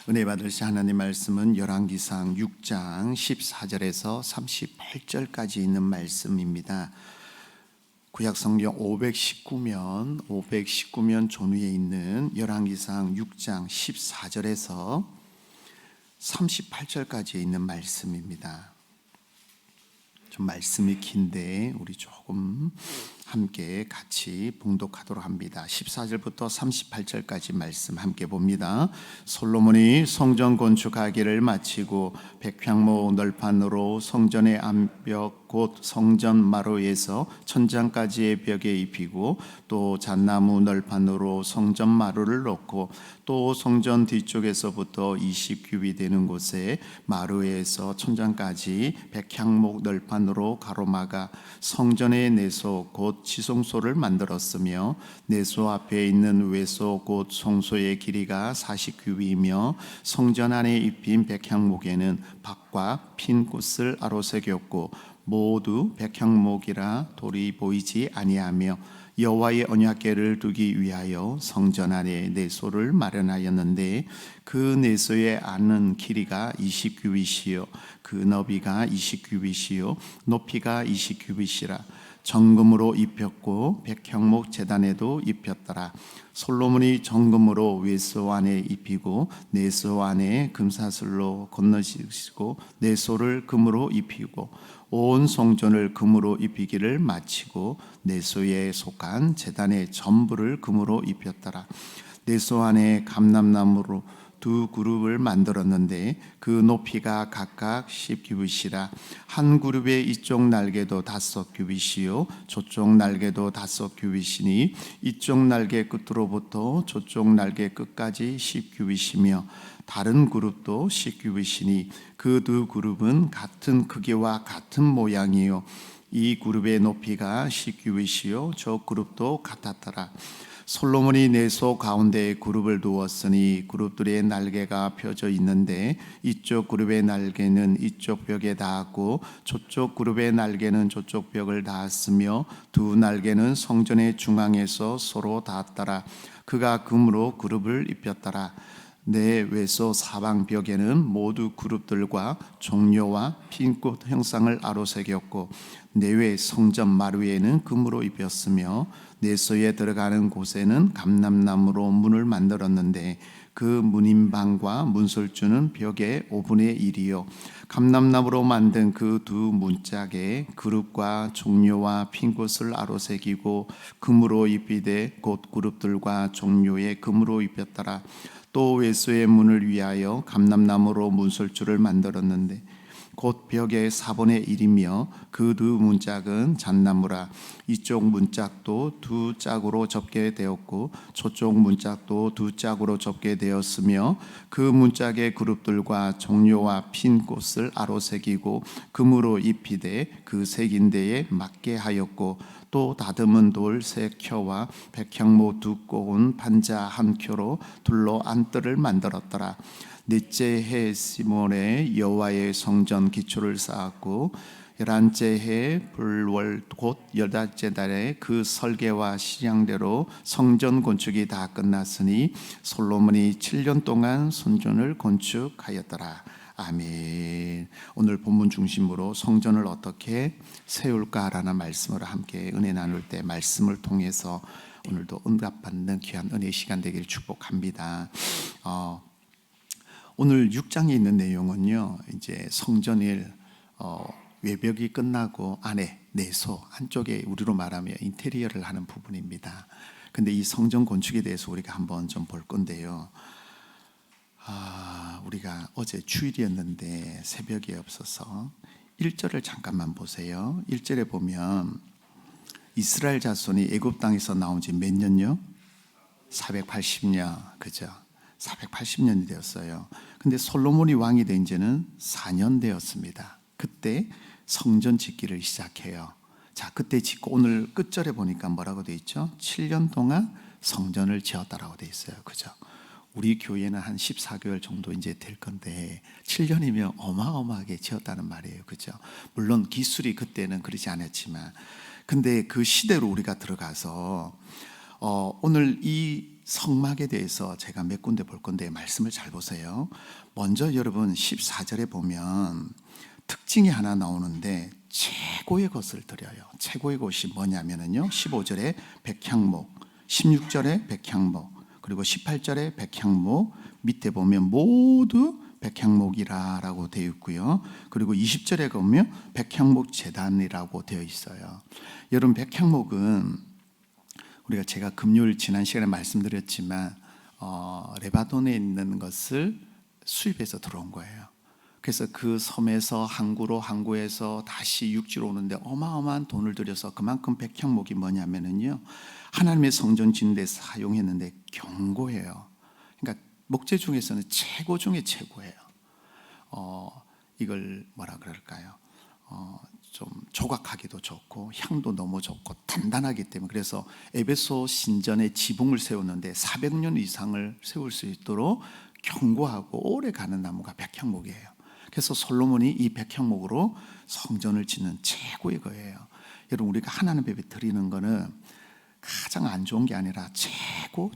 은혜 받으실 하나님 말씀은 열왕기상 6장 14절에서 38절까지 있는 말씀입니다. 구약성경 519면 존위에 있는 열왕기상 6장 14절에서 38절까지 있는 말씀입니다. 좀 말씀이 긴데 우리 조금 함께 같이 봉독하도록 합니다. 14절부터 38절까지 말씀 함께 봅니다. 솔로몬이 성전 건축하기를 마치고 백향목 널판으로 성전의 암벽 곧 성전 마루에서 천장까지의 벽에 입히고 또 잣나무 널판으로 성전 마루를 놓고 또 성전 뒤쪽에서부터 20규빗 되는 곳에 마루에서 천장까지 백향목 널판으로 가로막아 성전의 내소 곧 지성소를 만들었으며 내소 앞에 있는 외소 곧 성소의 길이가 40규빗이며 성전 안에 입힌 백향목에는 박과 핀 꽃을 아로새겼고 모두 백향목이라 돌이 보이지 아니하며 여호와의 언약궤를 두기 위하여 성전 안에 내소를 마련하였는데 그 내소의 안은 길이가 20규빗이요 그 너비가 20규빗이요 높이가 20규빗이라 정금으로 입혔고 백향목 제단에도 입혔더라. 솔로몬이 정금으로 외소 안에 입히고 내소 안에 금사슬로 건너시고 내소를 금으로 입히고 온 성전을 금으로 입히기를 마치고 내소에 속한 제단의 전부를 금으로 입혔더라. 내소 안에 감람나무로 두 그룹을 만들었는데 그 높이가 각각 10규빗이라 한 그룹의 이쪽 날개도 5규빗이요 저쪽 날개도 5규빗이니 이쪽 날개 끝으로부터 저쪽 날개 끝까지 10규빗이며 다른 그룹도 10규빗이니 그 두 그룹은 같은 크기와 같은 모양이요 이 그룹의 높이가 10규빗이요 저 그룹도 같았더라. 솔로몬이 내소 가운데에 그룹을 두었으니 그룹들의 날개가 펴져 있는데 이쪽 그룹의 날개는 이쪽 벽에 닿았고 저쪽 그룹의 날개는 저쪽 벽을 닿았으며 두 날개는 성전의 중앙에서 서로 닿았더라. 그가 금으로 그룹을 입혔더라. 내 외소 사방 벽에는 모두 그룹들과 종려와 핀꽃 형상을 아로새겼고 내외 성전 마루에는 금으로 입혔으며 내소에 들어가는 곳에는 감람나무로 문을 만들었는데 그 문인방과 문설주는 벽의 5분의 1이요 감람나무로 만든 그 두 문짝에 그룹과 종려와 핀꽃을 아로새기고 금으로 입히되 곧 그룹들과 종려에 금으로 입혔더라. 또 외소의 문을 위하여 감람나무로 문설주를 만들었는데 곧 벽의 4분의 1이며 그 두 문짝은 잣나무라. 이쪽 문짝도 두 짝으로 접게 되었고 저쪽 문짝도 두 짝으로 접게 되었으며 그 문짝의 그룹들과 종려와 핀 꽃을 아로새기고 금으로 입히되 그 새긴 데에 맞게 하였고 또 다듬은 돌 3켜와 백향목 두꺼운 판자 1켜로 둘러 안뜰을 만들었더라. 넷째 해 시몬에 여호와의 성전 기초를 쌓았고 11째 해 불월 곧 18째 달에 그 설계와 시향대로 성전 건축이 다 끝났으니 솔로몬이 7년 동안 성전을 건축하였더라. 아멘. 오늘 본문 중심으로 성전을 어떻게 세울까라는 말씀으로 함께 은혜 나눌 때 말씀을 통해서 오늘도 응답받는 귀한 은혜 시간 되기를 축복합니다. 오늘 6장에 있는 내용은요, 이제 성전일 외벽이 끝나고 안에 내소 안쪽에 우리로 말하면 인테리어를 하는 부분입니다. 근데 이 성전 건축에 대해서 우리가 한번 좀 볼 건데요. 우리가 어제 주일이었는데 새벽에 없어서 1절을 잠깐만 보세요. 1절에 보면 이스라엘 자손이 애굽 땅에서 나온 지 몇 년요? 480년, 그죠? 480년이 되었어요. 근데 솔로몬이 왕이 된 지는 4년 되었습니다. 그때 성전 짓기를 시작해요. 자, 그때 짓고 오늘 끝절에 보니까 뭐라고 돼 있죠? 7년 동안 성전을 지었다라고 돼 있어요. 그죠? 우리 교회는 한 14개월 정도 이제 될 건데 7년이면 어마어마하게 지었다는 말이에요. 그죠? 물론 기술이 그때는 그러지 않았지만 근데 그 시대로 우리가 들어가서 오늘 이 성막에 대해서 제가 몇 군데 볼 건데 말씀을 잘 보세요. 먼저 여러분 14절에 보면 특징이 하나 나오는데 최고의 것을 드려요. 최고의 것이 뭐냐면요, 15절에 백향목, 16절에 백향목, 그리고 18절에 백향목, 밑에 보면 모두 백향목이라고 되어 있고요. 그리고 20절에 보면 백향목 제단이라고 되어 있어요. 여러분, 백향목은 우리가 제가 금요일 지난 시간에 말씀드렸지만 레바논에 있는 것을 수입해서 들어온 거예요. 그래서 그 섬에서 항구에서 다시 육지로 오는데 어마어마한 돈을 들여서, 그만큼 백향목이 뭐냐면요, 하나님의 성전 짓는 데 사용했는데 견고해요. 그러니까 목재 중에서는 최고 중에 최고예요. 이걸 뭐라 그럴까요? 좀 조각하기도 좋고 향도 너무 좋고 단단하기 때문에, 그래서 에베소 신전에 지붕을 세웠는데 400년 이상을 세울 수 있도록 견고하고 오래 가는 나무가 백향목이에요. 그래서 솔로몬이 이 백향목으로 성전을 짓는 최고의 거예요. 여러분, 우리가 하나님 앞에 드리는 거는 가장 안 좋은 게 아니라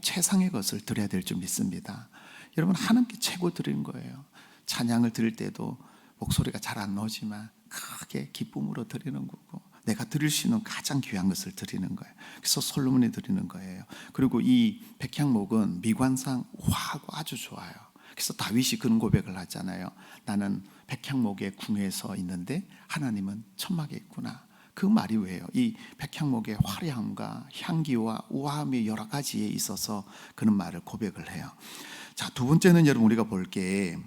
최상의 것을 드려야 될 줄 믿습니다. 여러분, 하나님께 최고 드리는 거예요. 찬양을 드릴 때도 목소리가 잘 안 나오지만 크게 기쁨으로 드리는 거고, 내가 드릴 수 있는 가장 귀한 것을 드리는 거예요. 그래서 솔로몬이 드리는 거예요. 그리고 이 백향목은 미관상 우아하고 아주 좋아요. 그래서 다윗이 그런 고백을 하잖아요. 나는 백향목의 궁에서 있는데 하나님은 천막에 있구나. 그 말이 왜요? 이 백향목의 화려함과 향기와 우아함이 여러 가지에 있어서 그런 말을 고백을 해요. 자, 두 번째는 여러분, 우리가 볼 게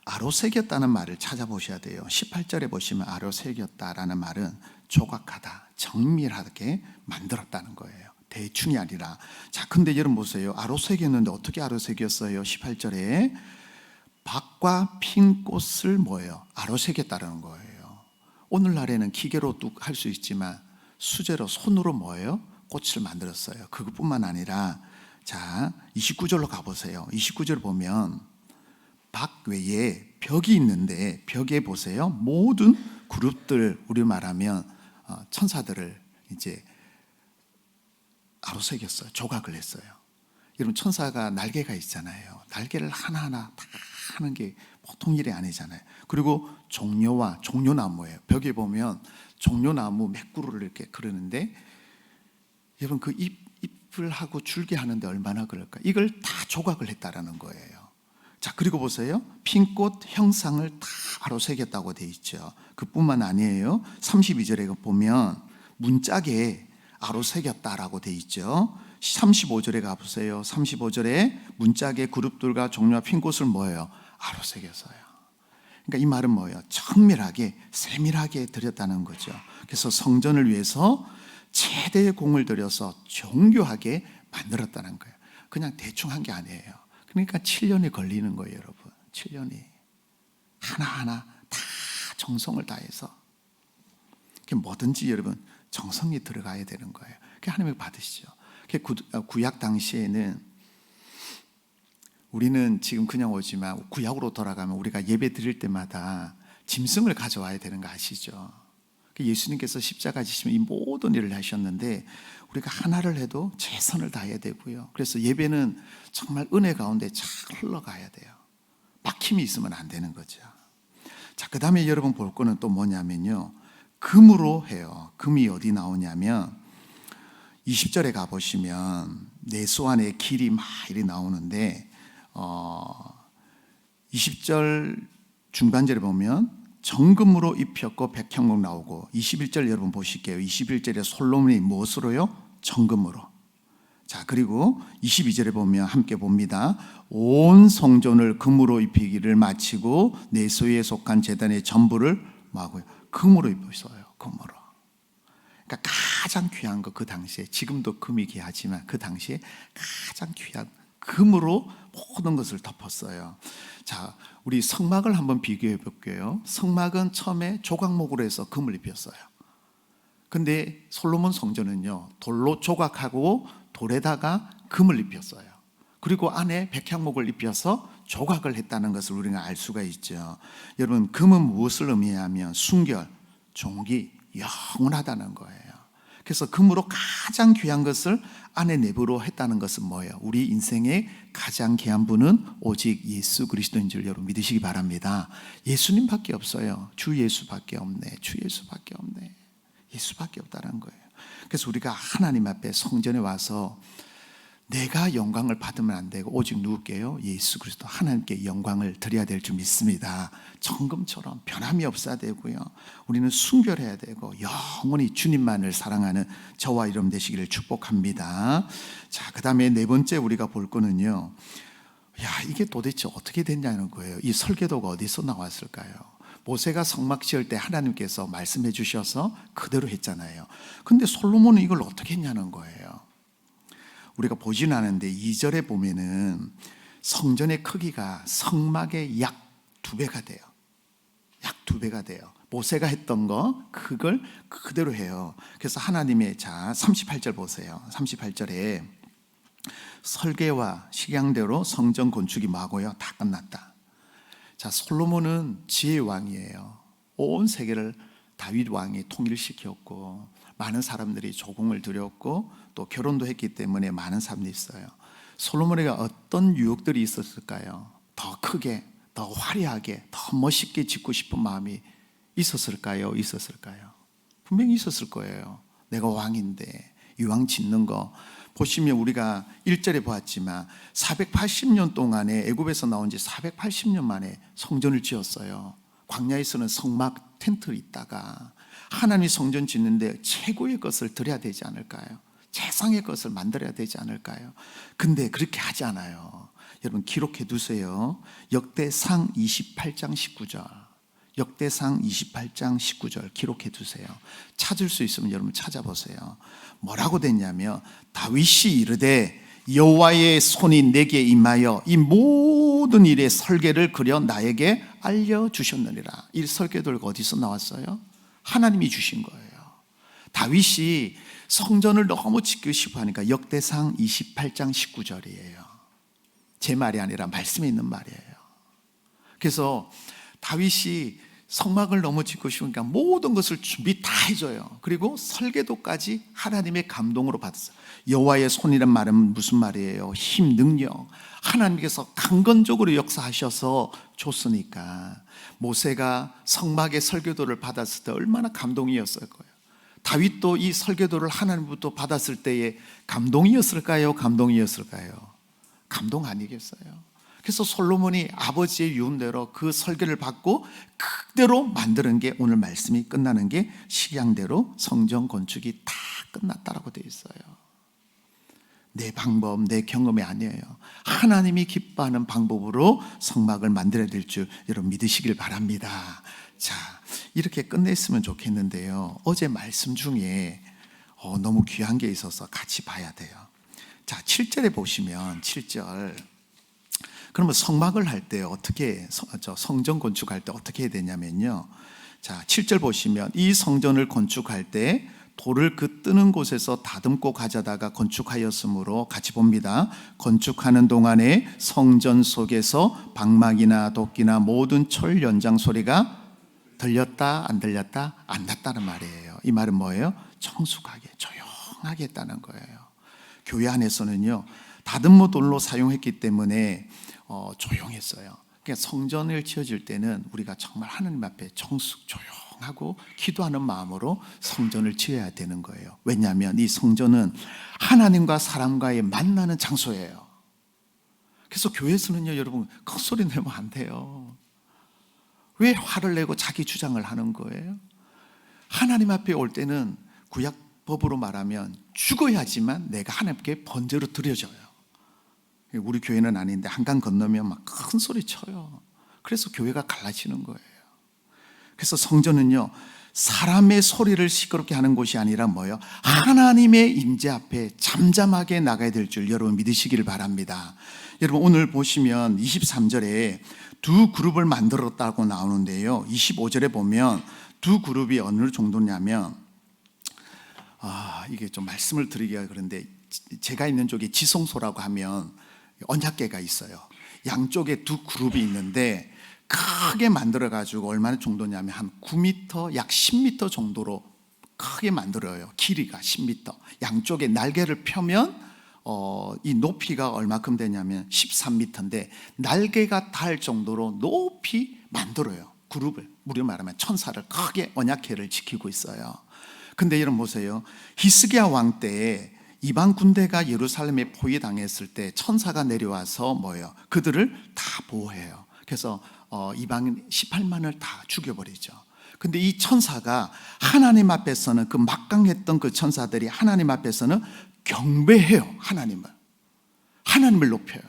아로새겼다는 말을 찾아보셔야 돼요. 18절에 보시면 아로새겼다라는 말은 조각하다, 정밀하게 만들었다는 거예요. 대충이 아니라. 자, 근데 여러분 보세요. 아로새겼는데 어떻게 아로새겼어요? 18절에 박과 핀 꽃을 뭐예요? 아로새겼다는 거예요. 오늘날에는 기계로 뚝 할 수 있지만 수제로 손으로 뭐예요? 꽃을 만들었어요. 그것뿐만 아니라, 자, 29절로 가보세요. 29절 보면 박 외에 벽이 있는데 벽에 보세요. 모든 그룹들, 우리 말하면 천사들을 이제 아로새겼어요. 조각을 했어요. 여러분, 천사가 날개가 있잖아요. 날개를 하나하나 다 하는 게 보통 일이 아니잖아요. 그리고 종려나무예요. 벽에 보면 종려나무 몇 그루를 이렇게 그리는데, 여러분, 그 잎을 하고 줄기 하는데 얼마나 그럴까? 이걸 다 조각을 했다라는 거예요. 자, 그리고 보세요. 핀꽃 형상을 다 아로새겼다고 돼 있죠. 그뿐만 아니에요. 32절에 보면 문짝에 아로새겼다라고 돼 있죠. 35절에 가보세요. 35절에 문짝에 그룹들과 종려와 핀꽃을 뭐예요? 아로새겼어요. 그러니까 이 말은 뭐예요? 정밀하게, 세밀하게 드렸다는 거죠. 그래서 성전을 위해서 최대의 공을 들여서 정교하게 만들었다는 거예요. 그냥 대충 한 게 아니에요. 그러니까 7년이 걸리는 거예요, 여러분. 7년이 하나하나 다 정성을 다해서. 뭐든지 여러분 정성이 들어가야 되는 거예요. 하나님을 받으시죠. 구약 당시에는, 우리는 지금 그냥 오지만 구약으로 돌아가면 우리가 예배 드릴 때마다 짐승을 가져와야 되는 거 아시죠? 예수님께서 십자가 지시면 이 모든 일을 하셨는데 우리가 하나를 해도 최선을 다해야 되고요. 그래서 예배는 정말 은혜 가운데 잘 흘러가야 돼요. 막힘이 있으면 안 되는 거죠. 자, 그 다음에 여러분 볼 거는 또 뭐냐면요, 금으로 해요. 금이 어디 나오냐면 20절에 가보시면 내소 안에 길이 막 이리 나오는데 20절 중간절에 보면 정금으로 입혔고 백향목 나오고, 21절 여러분 보실게요. 21절에 솔로몬이 무엇으로요? 정금으로. 자, 그리고 22절에 보면 함께 봅니다. 온 성전을 금으로 입히기를 마치고 내소에 속한 제단의 전부를 뭐하고요? 금으로 입으셔요. 금으로. 그러니까 가장 귀한 거, 그 당시에, 지금도 금이 귀하지만 그 당시에 가장 귀한 금으로 모든 것을 덮었어요. 자, 우리 성막을 한번 비교해 볼게요. 성막은 처음에 조각목으로 해서 금을 입혔어요. 근데 솔로몬 성전은요, 돌로 조각하고 돌에다가 금을 입혔어요. 그리고 안에 백향목을 입혀서 조각을 했다는 것을 우리가 알 수가 있죠. 여러분, 금은 무엇을 의미하면 순결, 종기, 영원하다는 거예요. 그래서 금으로 가장 귀한 것을 안에 내부로 했다는 것은 뭐예요? 우리 인생의 가장 귀한 분은 오직 예수 그리스도인 줄 여러분 믿으시기 바랍니다. 예수님밖에 없어요. 주 예수밖에 없네. 주 예수밖에 없네. 예수밖에 없다는 거예요. 그래서 우리가 하나님 앞에 성전에 와서 내가 영광을 받으면 안 되고 오직 누구께요? 예수 그리스도 하나님께 영광을 드려야 될 줄 믿습니다. 정금처럼 변함이 없어야 되고요. 우리는 순결해야 되고 영원히 주님만을 사랑하는 저와 여러분 되시기를 축복합니다. 자, 그 다음에 네 번째 우리가 볼 거는요. 이게 도대체 어떻게 됐냐는 거예요. 이 설계도가 어디서 나왔을까요? 모세가 성막 지을 때 하나님께서 말씀해 주셔서 그대로 했잖아요. 근데 솔로몬은 이걸 어떻게 했냐는 거예요. 우리가 보진 않은데 2절에 보면은 성전의 크기가 성막의 약 2배가 돼요. 약 2배가 돼요. 모세가 했던 거 그걸 그대로 해요. 그래서 하나님의 38절 보세요. 38절에 설계와 식양대로 성전 건축이 뭐하고요? 다 끝났다. 자, 솔로몬은 지혜의 왕이에요. 온 세계를 다윗 왕이 통일시켰고 많은 사람들이 조공을 드렸고 또 결혼도 했기 때문에 많은 사람들이 있어요. 솔로몬에게 어떤 유혹들이 있었을까요? 더 크게, 더 화려하게, 더 멋있게 짓고 싶은 마음이 있었을까요? 분명히 있었을 거예요. 내가 왕인데 이왕 짓는 거 보시면 우리가 1절에 보았지만 480년 동안에 애굽에서 나온 지 480년 만에 성전을 지었어요. 광야에서는 성막 텐트를 있다가 하나님이 성전 짓는데 최고의 것을 드려야 되지 않을까요? 최상의 것을 만들어야 되지 않을까요? 근데 그렇게 하지 않아요. 여러분 기록해 두세요. 역대상 28장 19절. 역대상 28장 19절 기록해 두세요. 찾을 수 있으면 여러분 찾아보세요. 뭐라고 됐냐면 다윗이 이르되 여호와의 손이 내게 임하여 이 모든 일의 설계를 그려 나에게 알려주셨느니라. 이 설계도가 어디서 나왔어요? 하나님이 주신 거예요. 다윗이 성전을 너무 짓고 싶어 하니까 역대상 28장 19절이에요. 제 말이 아니라 말씀에 있는 말이에요. 그래서 다윗이 성막을 너무 짓고 싶으니까 모든 것을 준비 다 해줘요. 그리고 설계도까지 하나님의 감동으로 받았어요. 여호와의 손이란 말은 무슨 말이에요? 힘, 능력. 하나님께서 강건적으로 역사하셔서 줬으니까 모세가 성막의 설계도를 받았을 때 얼마나 감동이었을 거예요. 다윗도 이 설계도를 하나님부터 받았을 때의 감동이었을까요? 감동 아니겠어요? 그래서 솔로몬이 아버지의 유언대로 그 설계를 받고 그대로 만드는 게 오늘 말씀이 끝나는 게 식양대로 성전 건축이 다 끝났다라고 되어 있어요. 내 방법, 내 경험이 아니에요. 하나님이 기뻐하는 방법으로 성막을 만들어야 될 줄 여러분 믿으시길 바랍니다. 자, 이렇게 끝냈으면 좋겠는데요. 어제 말씀 중에 너무 귀한 게 있어서 같이 봐야 돼요. 자, 7절에 보시면 7절. 그러면 성막을 할 때 어떻게 성전 건축할 때 어떻게 해야 되냐면요. 자, 7절 보시면 이 성전을 건축할 때 돌을 그 뜨는 곳에서 다듬고 가져다가 건축하였으므로 같이 봅니다. 건축하는 동안에 성전 속에서 방막이나 도끼나 모든 철 연장 소리가 들렸다 안 들렸다? 안 났다는 말이에요. 이 말은 뭐예요? 청숙하게 조용하게 했다는 거예요. 교회 안에서는요 다듬무 돌로 사용했기 때문에 조용했어요. 그러니까 성전을 지어질 때는 우리가 정말 하나님 앞에 조용하고 기도하는 마음으로 성전을 지어야 되는 거예요. 왜냐하면 이 성전은 하나님과 사람과의 만나는 장소예요. 그래서 교회에서는요 여러분 큰 소리 내면 안 돼요. 왜 화를 내고 자기 주장을 하는 거예요? 하나님 앞에 올 때는 구약법으로 말하면 죽어야지만 내가 하나님께 번제로 드려져요. 우리 교회는 아닌데 한강 건너면 막 큰 소리 쳐요. 그래서 교회가 갈라지는 거예요. 그래서 성전은요 사람의 소리를 시끄럽게 하는 곳이 아니라 뭐예요? 하나님의 임재 앞에 잠잠하게 나가야 될 줄 여러분 믿으시기를 바랍니다. 여러분 오늘 보시면 23절에 두 그룹을 만들었다고 나오는데요 25절에 보면 두 그룹이 어느 정도냐면 이게 좀 말씀을 드리기가 그런데 제가 있는 쪽에 지성소라고 하면 언약궤가 있어요. 양쪽에 두 그룹이 있는데 크게 만들어 가지고 얼마나 정도냐면 한 9m 약 10m 정도로 크게 만들어요. 길이가 10m. 양쪽에 날개를 펴면 이 높이가 얼마큼 되냐면 13m인데 날개가 닿을 정도로 높이 만들어요. 그룹을, 우리 말하면 천사를 크게 언약궤를 지키고 있어요. 근데 여러분 보세요. 히스기야 왕 때에 이방 군대가 예루살렘에 포위당했을 때 천사가 내려와서 뭐예요? 그들을 다 보호해요. 그래서 이방인 18만을 다 죽여버리죠. 근데 이 천사가 하나님 앞에서는, 그 막강했던 그 천사들이 하나님 앞에서는 경배해요. 하나님을 높여요.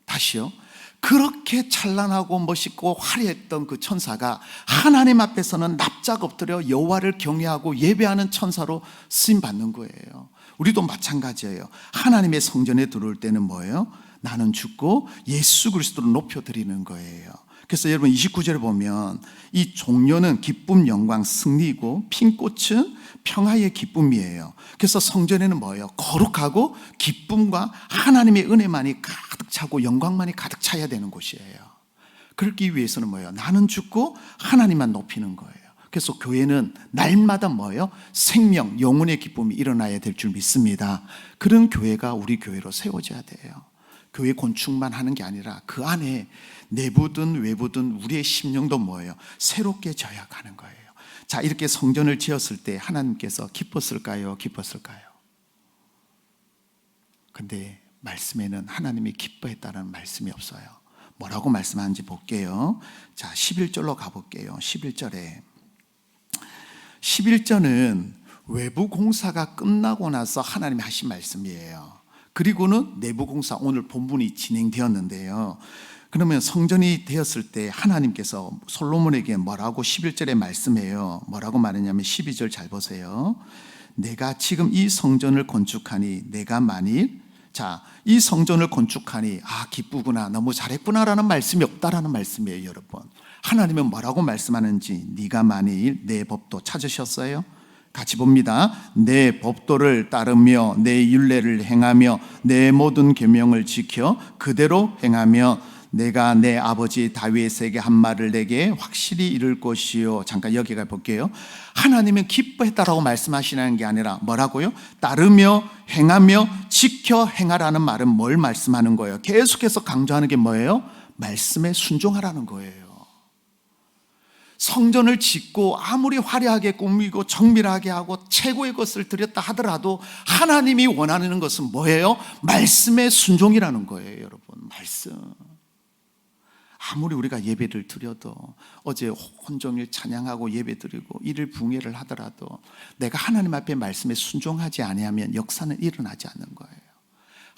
다시요. 그렇게 찬란하고 멋있고 화려했던 그 천사가 하나님 앞에서는 납작 엎드려 여호와를 경외하고 예배하는 천사로 쓰임 받는 거예요. 우리도 마찬가지예요. 하나님의 성전에 들어올 때는 뭐예요? 나는 죽고 예수 그리스도를 높여드리는 거예요. 그래서 여러분 29절에 보면 이 종려는 기쁨, 영광, 승리이고 핀 꽃은 평화의 기쁨이에요. 그래서 성전에는 뭐예요? 거룩하고 기쁨과 하나님의 은혜만이 가득 차고 영광만이 가득 차야 되는 곳이에요. 그러기 위해서는 뭐예요? 나는 죽고 하나님만 높이는 거예요. 그래서 교회는 날마다 뭐예요? 생명, 영혼의 기쁨이 일어나야 될 줄 믿습니다. 그런 교회가 우리 교회로 세워져야 돼요. 교회 건축만 하는 게 아니라 그 안에 내부든 외부든 우리의 심령도 뭐예요? 새롭게 저약하는 거예요. 자, 이렇게 성전을 지었을 때 하나님께서 기뻤을까요? 근데 말씀에는 하나님이 기뻐했다는 말씀이 없어요. 뭐라고 말씀하는지 볼게요. 자, 11절로 가볼게요. 11절은 외부 공사가 끝나고 나서 하나님이 하신 말씀이에요. 그리고는 내부 공사, 오늘 본문이 진행되었는데요. 그러면 성전이 되었을 때 하나님께서 솔로몬에게 뭐라고 11절에 말씀해요. 뭐라고 말했냐면 12절 잘 보세요. 내가 지금 이 성전을 건축하니 내가 만일, 자, 이 성전을 건축하니 기쁘구나, 너무 잘했구나라는 말씀이 없다라는 말씀이에요. 여러분, 하나님은 뭐라고 말씀하는지, 네가 만일 내 법도 찾으셨어요? 같이 봅니다. 내 법도를 따르며 내 율례를 행하며 내 모든 계명을 지켜 그대로 행하며 내가 내 아버지 다윗에게 한 말을 내게 확실히 이룰 것이요. 잠깐 여기 가 볼게요. 하나님은 기뻐했다라고 말씀하시는 게 아니라 뭐라고요? 따르며 행하며 지켜 행하라는 말은 뭘 말씀하는 거예요? 계속해서 강조하는 게 뭐예요? 말씀에 순종하라는 거예요. 성전을 짓고 아무리 화려하게 꾸미고 정밀하게 하고 최고의 것을 드렸다 하더라도 하나님이 원하는 것은 뭐예요? 말씀의 순종이라는 거예요. 여러분, 말씀. 아무리 우리가 예배를 드려도, 어제 온종일 찬양하고 예배 드리고 일일 부흥회를 하더라도 내가 하나님 앞에 말씀에 순종하지 아니하면 역사는 일어나지 않는 거예요.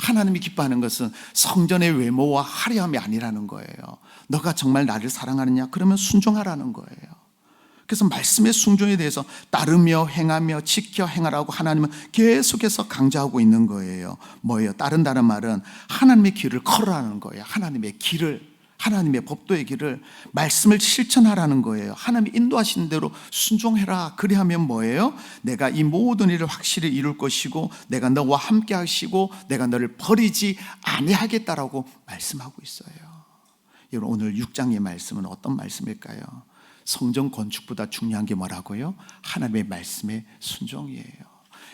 하나님이 기뻐하는 것은 성전의 외모와 화려함이 아니라는 거예요. 너가 정말 나를 사랑하느냐? 그러면 순종하라는 거예요. 그래서 말씀의 순종에 대해서 따르며 행하며 지켜 행하라고 하나님은 계속해서 강조하고 있는 거예요. 뭐예요? 따른다는 말은 하나님의 길을 걸으라는 거예요. 하나님의 길을, 하나님의 법도의 길을, 말씀을 실천하라는 거예요. 하나님이 인도하시는 대로 순종해라. 그리하면 뭐예요? 내가 이 모든 일을 확실히 이룰 것이고 내가 너와 함께 하시고 내가 너를 버리지 아니하겠다라고 말씀하고 있어요. 여러분, 오늘 6장의 말씀은 어떤 말씀일까요? 성전 건축보다 중요한 게 뭐라고요? 하나님의 말씀의 순종이에요.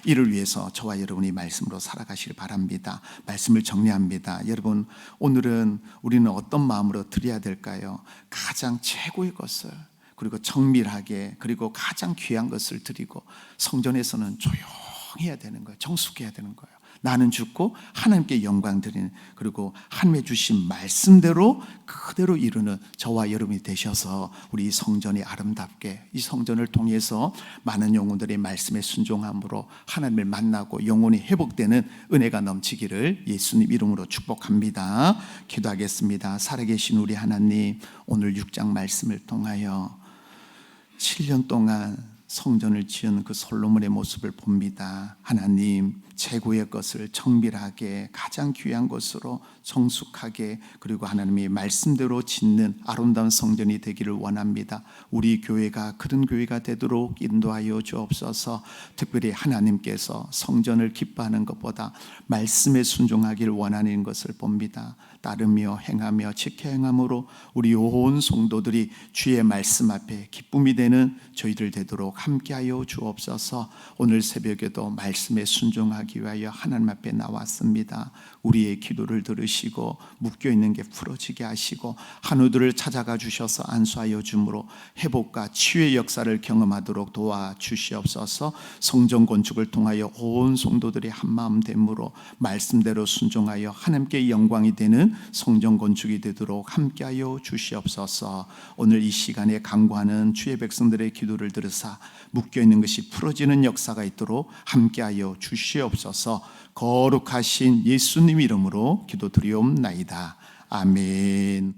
이를 위해서 저와 여러분이 말씀으로 살아가시길 바랍니다. 말씀을 정리합니다. 여러분, 오늘은 우리는 어떤 마음으로 드려야 될까요? 가장 최고의 것을, 그리고 정밀하게, 그리고 가장 귀한 것을 드리고, 성전에서는 조용해야 되는 거예요. 정숙해야 되는 거예요. 나는 죽고 하나님께 영광 드리는, 그리고 하나님의 주신 말씀대로 그대로 이루는 저와 여러분이 되셔서 우리 성전이 아름답게, 이 성전을 통해서 많은 영혼들이 말씀에 순종함으로 하나님을 만나고 영혼이 회복되는 은혜가 넘치기를 예수님 이름으로 축복합니다. 기도하겠습니다. 살아계신 우리 하나님, 오늘 6장 말씀을 통하여 7년 동안 성전을 지은 그 솔로몬의 모습을 봅니다. 하나님, 최고의 것을 정밀하게, 가장 귀한 것으로 정숙하게, 그리고 하나님의 말씀대로 짓는 아름다운 성전이 되기를 원합니다. 우리 교회가 그런 교회가 되도록 인도하여 주옵소서. 특별히 하나님께서 성전을 기뻐하는 것보다 말씀에 순종하기를 원하는 것을 봅니다. 따르며 행하며 지켜 행함으로 우리 온 성도들이 주의 말씀 앞에 기쁨이 되는 저희들 되도록 함께하여 주옵소서. 오늘 새벽에도 말씀에 순종하기 위하여 하나님 앞에 나왔습니다. 우리의 기도를 들으시고 묶여있는 게 풀어지게 하시고 한우들을 찾아가 주셔서 안수하여 주므로 회복과 치유의 역사를 경험하도록 도와주시옵소서. 성전 건축을 통하여 온 성도들이 한마음 됨으로 말씀대로 순종하여 하나님께 영광이 되는 성전 건축이 되도록 함께하여 주시옵소서. 오늘 이 시간에 간구하는 주의 백성들의 기도를 들으사 묶여있는 것이 풀어지는 역사가 있도록 함께하여 주시옵소서. 거룩하신 예수님 이름으로 기도드리옵나이다. 아멘.